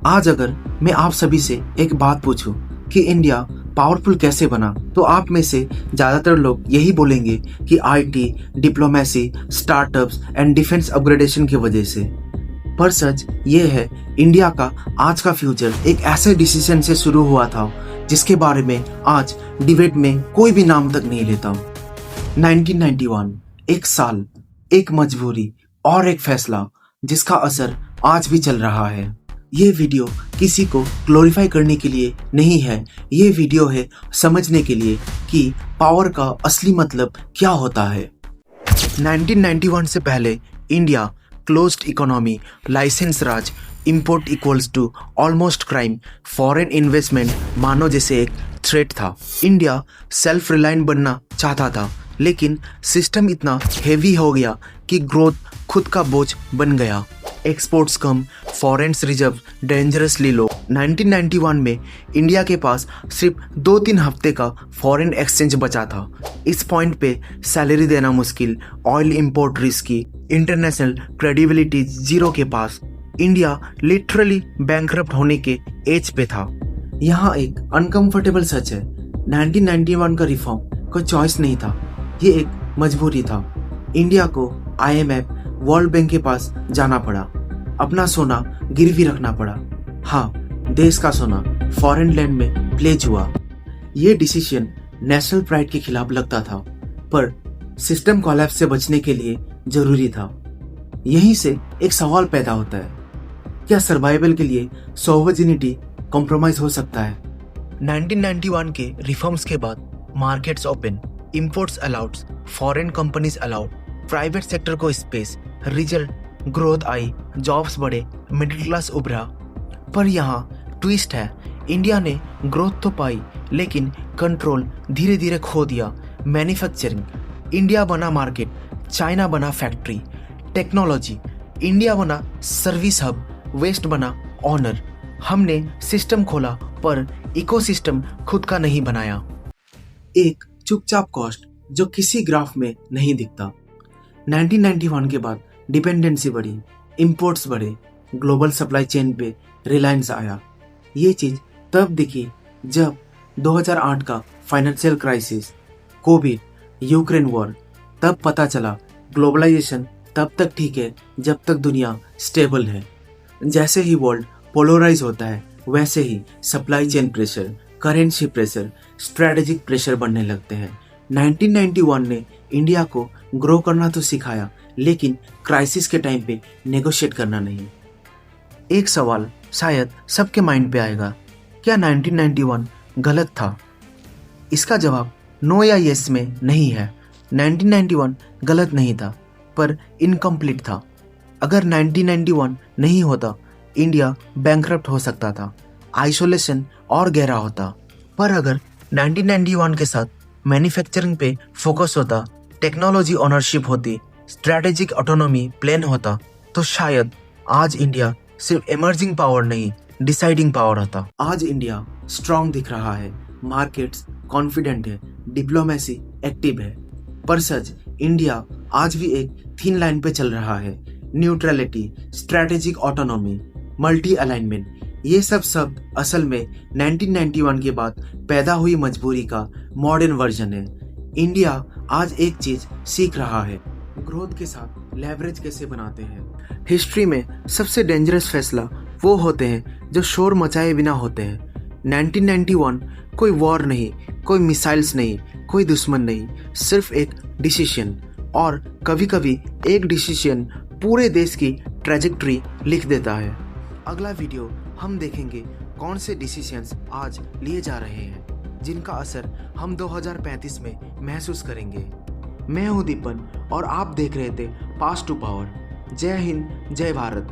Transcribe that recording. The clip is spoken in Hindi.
आज अगर मैं आप सभी से एक बात पूछूं कि इंडिया पावरफुल कैसे बना, तो आप में से ज़्यादातर लोग यही बोलेंगे कि IT, diplomacy, startups and defence upgradation की वजह से। पर सच ये है, इंडिया का आज का फ्यूचर एक ऐसे डिसीजन से शुरू हुआ था जिसके बारे में आज डिबेट में कोई भी नाम तक नहीं लेता। 1991, एक साल, एक मजबूरी और एक फैसला जिसका असर आज भी चल रहा है। ये वीडियो किसी को ग्लोरीफाई करने के लिए नहीं है, ये वीडियो है समझने के लिए कि पावर का असली मतलब क्या होता है। 1991 से पहले India closed economy, licence raj, import equals to almost crime, foreign investment मानो जैसे एक थ्रेट था। इंडिया सेल्फ रिलायंट बनना चाहता था, लेकिन सिस्टम इतना हेवी हो गया कि ग्रोथ खुद का बोझ बन गया। एक्सपोर्ट्स कम, फॉरेन रिजर्व डेंजरसली लो। 1991 में इंडिया के पास सिर्फ 2-3 हफ्ते का फॉरेन एक्सचेंज बचा था। इस पॉइंट पे सैलरी देना मुश्किल, oil import risky, international credibility zero के पास। इंडिया लिटरली बैंकरप्ट होने के एज पे था। यहाँ एक अनकंफर्टेबल सच है, 1991 का रिफॉर्म कोई चॉइस नहीं था, ये एक मजबूरी था। इंडिया को IMF, वर्ल्ड बैंक के पास जाना पड़ा, अपना सोना गिरवी रखना पड़ा। हाँ, देश का सोना फॉरेन लैंड में प्लेज हुआ। ये डिसीजन नेशनल प्राइड के खिलाफ लगता था, पर सिस्टम कोलैप्स से बचने के लिए जरूरी था। यहीं से एक सवाल पैदा होता है, क्या सर्वाइवल के लिए सोवर्जिनिटी कॉम्प्रोमाइज हो सकता है? 1991 के रिफॉर्म्स के बाद markets open, imports allowed, foreign companies allowed, private sector को स्पेस, रिजल्ट ग्रोथ आई, जॉब्स बढ़े, मिडिल क्लास उभरा। पर यहाँ ट्विस्ट है, इंडिया ने ग्रोथ तो पाई लेकिन कंट्रोल धीरे धीरे खो दिया। मैन्युफैक्चरिंग, इंडिया बना मार्केट, चाइना बना फैक्ट्री। टेक्नोलॉजी, इंडिया बना सर्विस हब, वेस्ट बना ऑनर। हमने सिस्टम खोला पर इकोसिस्टम खुद का नहीं बनाया। एक चुपचाप कॉस्ट जो किसी ग्राफ में नहीं दिखता। 1991 के बाद डिपेंडेंसी बढ़ी, इंपोर्ट्स बढ़े, ग्लोबल सप्लाई चेन पे रिलायंस आया। ये चीज़ तब दिखी जब 2008 का financial crisis, Covid, Ukraine war. तब पता चला ग्लोबलाइजेशन तब तक ठीक है जब तक दुनिया स्टेबल है। जैसे ही वर्ल्ड पोलराइज होता है, वैसे ही supply chain pressure, currency pressure, strategic pressure बढ़ने लगते हैं। 1991 ने इंडिया को ग्रो करना तो सिखाया, लेकिन क्राइसिस के टाइम पे नेगोशिएट करना नहीं। एक सवाल शायद सबके माइंड पे आएगा, क्या 1991 गलत था? इसका जवाब नो या यस में नहीं है। 1991 गलत नहीं था, पर इनकम्प्लीट था। अगर 1991 नहीं होता, इंडिया बैंकरप्ट हो सकता था, आइसोलेशन और गहरा होता। पर अगर 1991 के साथ मैन्युफैक्चरिंग पे फोकस होता, टेक्नोलॉजी ओनरशिप होती, स्ट्रैटेजिक ऑटोनॉमी प्लान होता, तो शायद आज इंडिया सिर्फ इमर्जिंग पावर नहीं, डिसाइडिंग पावर होता। आज इंडिया स्ट्रांग दिख रहा है, मार्केट्स कॉन्फिडेंट है, डिप्लोमेसी एक्टिव है। पर सच, इंडिया आज भी एक थिन लाइन पे चल रहा है। Neutrality, strategic autonomy, multi alignment, ये सब शब्द असल में 1991 के बाद पैदा हुई मजबूरी का मॉडर्न वर्जन है। इंडिया आज एक चीज सीख रहा है, ग्रोथ के साथ लेवरेज कैसे बनाते हैं। हिस्ट्री में सबसे डेंजरस फैसला वो होते हैं जो शोर मचाए बिना होते हैं। 1991 कोई वॉर नहीं, कोई मिसाइल्स नहीं, कोई दुश्मन नहीं, सिर्फ एक डिसीजन। और कभी कभी एक डिसीजन पूरे देश की ट्रेजेक्ट्री लिख देता है। अगला वीडियो हम देखेंगे कौन से डिसीजंस आज लिए जा रहे हैं जिनका असर हम 2035 में महसूस करेंगे। मैं हूं दीपन और आप देख रहे थे पास्ट टू पावर। जय हिंद, जय भारत।